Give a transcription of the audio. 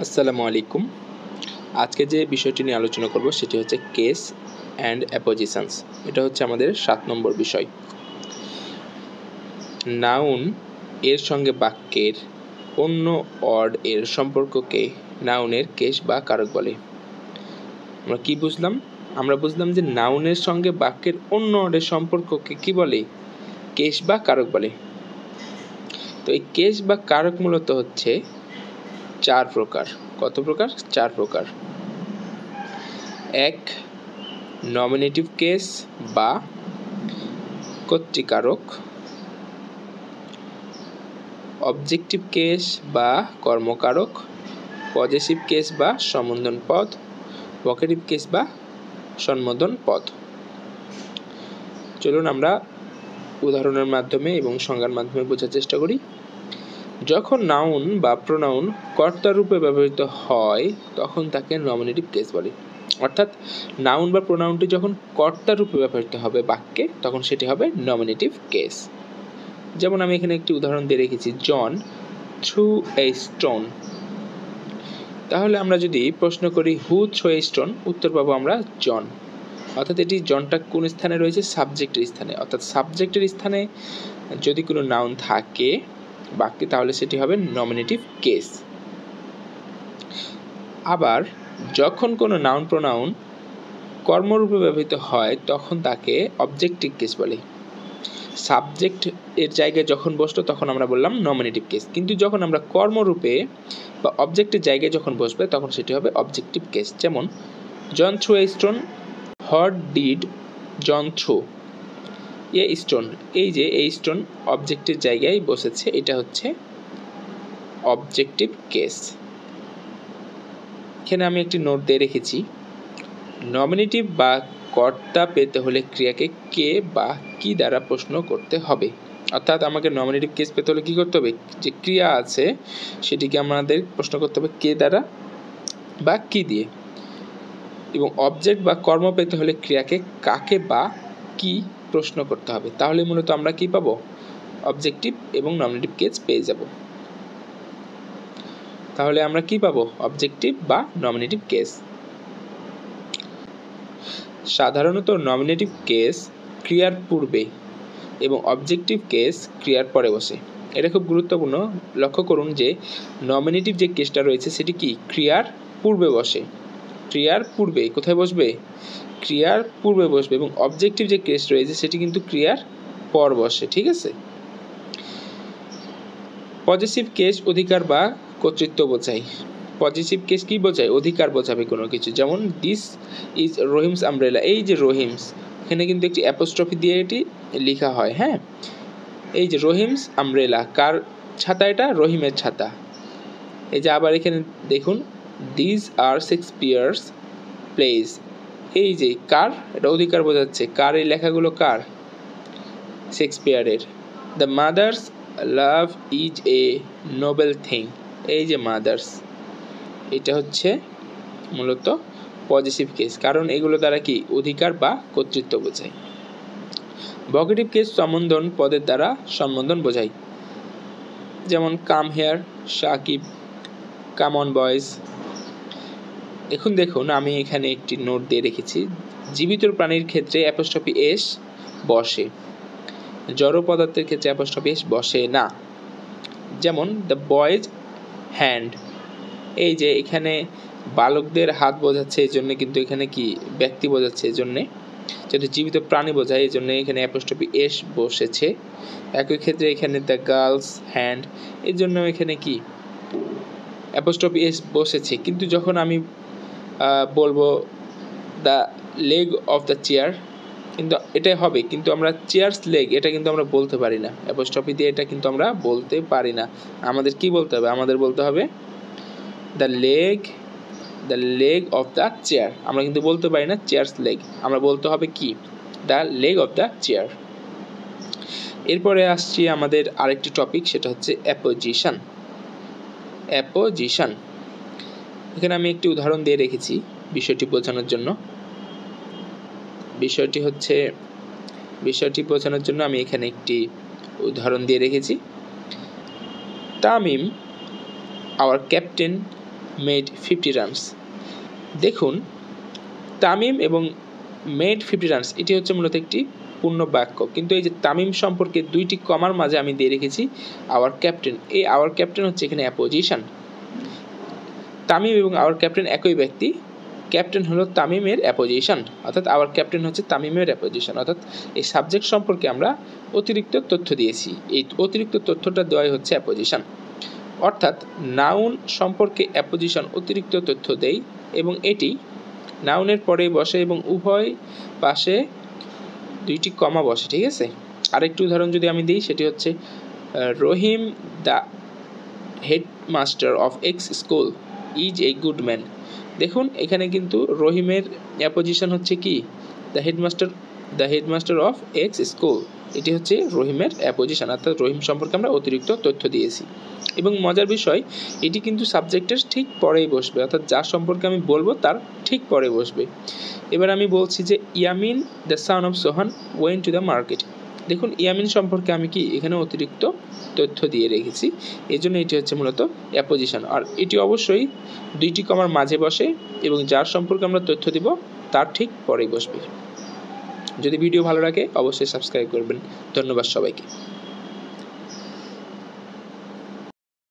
আসসালামু আলাইকুম। আজকে যে বিষয়টি নিয়ে আলোচনা করব সেটি হচ্ছে কেস অ্যান্ড অ্যাপোজিশনস। এটা হচ্ছে আমাদের 7 নম্বর বিষয়। নাউন এর সঙ্গে বাক্যের অন্য অর্ড এর সম্পর্ককে নাউনের কেস বা কারক বলে। আমরা কি বুঝলাম? আমরা বুঝলাম যে নাউনের সঙ্গে বাক্যের অন্য অর্ডের সম্পর্ককে কি বলে? কেস বা কারক বলে। তো এই কেস বা কারক মূলত হচ্ছে 4 প্রকার। কত প্রকার? 4 প্রকার। 1. নমিনেটিভ কেস বা কর্তৃকারক, অবজেক্টিভ কেস বা কর্মকারক, পজেসিভ কেস বা সম্বোধন পদ, ভোকেটিভ কেস বা সম্বোধন পদ। চলুন আমরা উদাহরণের মাধ্যমে এবং সংজ্ঞার মাধ্যমে বোঝার চেষ্টা করি। যখন নাউন বা প্রোনাউন কর্তা রূপে ব্যবহৃত হয় তখন তাকে নমিনেটিভ কেস বলে। অর্থাৎ নাউন বা প্রোনাউনটি যখন কর্তা রূপে ব্যবহৃত হবে বাক্যে তখন সেটি হবে নমিনেটিভ কেস। যেমন আমি এখানে একটি উদাহরণ দিয়ে রেখেছি, জন থ্রু এ স্টোন। তাহলে আমরা যদি প্রশ্ন করি হু থ্রো এ স্টোন, উত্তর পাবো আমরা জন। অর্থাৎ এটি জনটা কোন স্থানে রয়েছে? সাবজেক্টের স্থানে। অর্থাৎ সাবজেক্টের স্থানে যদি কোনো নাউন থাকে বাক্যে তাহলে সেটি হবে নমিনেটিভ কেস। আবার যখন কোনো নাউন প্রোনাউন কর্মরূপে ব্যবহৃত হয় তখন তাকে অবজেক্টিভ কেস বলে। সাবজেক্ট এর জায়গায় যখন বসতো তখন আমরা বললাম নমিনেটিভ কেস, কিন্তু যখন আমরা কর্মরূপে বা অবজেক্টের জায়গায় যখন বসবে তখন সেটি হবে অবজেক্টিভ কেস। যেমন John threw a stone, what did John throw a stone. এই যে এই স্টোন অবজেক্টের জায়গায় বসেছে, এটা হচ্ছে অবজেক্টিভ কেস। এখানে আমি একটি নোট দিয়ে রেখেছি, নমিনেটিভ বা কর্তা পেতে হলে ক্রিয়াকে কে বা কি দ্বারা প্রশ্ন করতে হবে। অর্থাৎ আমাকে নমিনেটিভ কেস পেতে হলে কী করতে হবে? যে ক্রিয়া আছে সেটিকে আমাদের প্রশ্ন করতে হবে কে দ্বারা বা কি দিয়ে। এবং অবজেক্ট বা কর্ম পেতে হলে ক্রিয়াকে কাকে বা কি প্রশ্ন করতে হবে। তাহলে মূলত আমরা কি পাবো? অবজেক্টিভ এবং নমিনেটিভ কেস পেয়ে যাব। তাহলে আমরা কি পাবো? অবজেক্টিভ বা নমিনেটিভ কেস। সাধারণত নমিনেটিভ কেস ক্রিয়ার পূর্বে এবং অবজেক্টিভ কেস ক্রিয়ার পরে বসে। এটা খুব গুরুত্বপূর্ণ। লক্ষ্য করুন যে নমিনেটিভ যে কেসটা রয়েছে সেটি কি ক্রিয়ার পূর্বে বসে। ক্রিয়ার পূর্বে কোথায় বসবে? ক্রিয়ার পূর্বে বসবে। এবং অবজেক্টিভ যে কেস রয়েছে সেটি কিন্তু ক্রিয়ার পর বসে। ঠিক আছে। পজেসিভ কেস অধিকার বা কর্তৃত্ব বোঝায়। পজেসিভ কেস কি বোঝায়? অধিকার বোঝাবে কোনো কিছু। যেমন দিস ইজ রহিমস আমব্রেলা। এই যে রহিমস, এখানে কিন্তু একটি অ্যাপোস্ট্রফি দিয়ে এটি লেখা হয়। হ্যাঁ, এই যে রহিমস আমব্রেলা, কার ছাতা? এটা রহিমের ছাতা। এই যে আবার এখানে দেখুন, দিস আর শেক্সপিয়ার্স প্লেস। এই যে কার, এটা অধিকার বোঝাচ্ছে। কার এই লেখাগুলো কার? শেক্সপিয়ারের। The mother's love is a noble thing. এই যে মাদার্স, এটা হচ্ছে মূলত পজিটিভ কেস, কারণ এগুলো দ্বারা কি অধিকার বা কর্তৃত্ব বোঝায়। ভোকেটিভ কেস সম্বোধন পদের দ্বারা সম্বোধন বোঝায়। যেমন come here Sakib, come on boys. দেখুন আমি এখানে একটি নোট দিয়ে রেখেছি, জীবিত প্রাণীর ক্ষেত্রে অ্যাপোস্ট্রফি এস বসে, জড় পদার্থের ক্ষেত্রে অ্যাপোস্ট্রফি এস বসে না। যেমন দ্য বয়েজ হ্যান্ড। এই যে এখানে বালকদের হাত বোঝাচ্ছে, এই জন্য কিন্তু এখানে কি ব্যক্তি বোঝাচ্ছে, এই জন্যে যেহেতু জীবিত প্রাণী বোঝায় এই জন্য এখানে অ্যাপোস্ট্রফি এস বসেছে। একই ক্ষেত্রে এখানে দ্য গার্লস হ্যান্ড, এর জন্য এখানে কি অ্যাপোস্ট্রফি এস বসেছে। কিন্তু যখন আমি বলবো the leg of the chair, কিন্তু এটাই হবে, কিন্তু আমরা চেয়ার্স লেগ এটা কিন্তু আমরা বলতে পারি না অ্যাপোস্ট্রফি দিয়ে, এটা কিন্তু আমরা বলতে পারি না। আমাদের কি বলতে হবে? আমাদের বলতে হবে the leg of the chair. আমরা কিন্তু বলতে পারি না চেয়ার্স লেগ, আমরা বলতে হবে কি? The leg of the chair. এরপরে আসছি আমাদের আরেকটি টপিক, সেটা হচ্ছে অ্যাপোজিশন। এখানে আমি একটি উদাহরণ দিয়ে রেখেছি বিষয়টি বোঝানোর জন্য। বিষয়টি বোঝানোর জন্য আমি এখানে একটি উদাহরণ দিয়ে রেখেছি। Tamim, hour captain, made 50 runs. দেখুন তামিম এবং মেড 50 রানস এটি হচ্ছে মূলত একটি পূর্ণ বাক্য, কিন্তু এই যে তামিম সম্পর্কে দুইটি কমার মাঝে আমি দিয়ে রেখেছি আওয়ার ক্যাপ্টেন। এই আওয়ার ক্যাপ্টেন হচ্ছে এখানে অ্যাপোজিশন। তামিম এবং আওয়ার ক্যাপ্টেন একই ব্যক্তি, ক্যাপ্টেন হলো তামিমের অ্যাপোজিশন, অর্থাৎ আওয়ার ক্যাপ্টেন হচ্ছে তামিমের অ্যাপোজিশন। অর্থাৎ এই সাবজেক্ট সম্পর্কে আমরা অতিরিক্ত তথ্য দিয়েছি, এই অতিরিক্ত তথ্যটা দেওয়াই হচ্ছে অ্যাপোজিশন। অর্থাৎ নাউন সম্পর্কে অ্যাপোজিশন অতিরিক্ত তথ্য দেয় এবং এটি নাউনের পরে বসে এবং উভয় পাশে দুইটি কমা বসে, ঠিক আছে। আরেকটি উদাহরণ যদি আমি দিই সেটি হচ্ছে Rahim the headmaster of X school is a good man. দেখুন এখানে কিন্তু রহিমের অ্যাপোজিশন হচ্ছে কি the headmaster of X school, এটি হচ্ছে রহিমের অ্যাপোজিশন, অর্থাৎ রহিম সম্পর্কে আমরা অতিরিক্ত তথ্য দিয়েছি। এবং মজার বিষয় এটি কিন্তু সাবজেক্টের ঠিক পরেই বসবে, অর্থাৎ যার সম্পর্কে আমি বলবো তার ঠিক পরে বসবে। এবার আমি বলছি যে Yamin the son of Sohan went to the market. দেখুন ইয়ামিন সম্পর্কে আমি কি এখানে অতিরিক্ত তথ্য দিয়ে রেখেছি, এই জন্য এটি হচ্ছে মূলত অ্যাপোজিশন। আর এটি অবশ্যই দুইটি কমার মাঝে বসে এবং যার সম্পর্কে আমরা তথ্য দিব তার ঠিক পরেই বসবে। যদি ভিডিও ভালো লাগে অবশ্যই সাবস্ক্রাইব করবেন। ধন্যবাদ সবাইকে।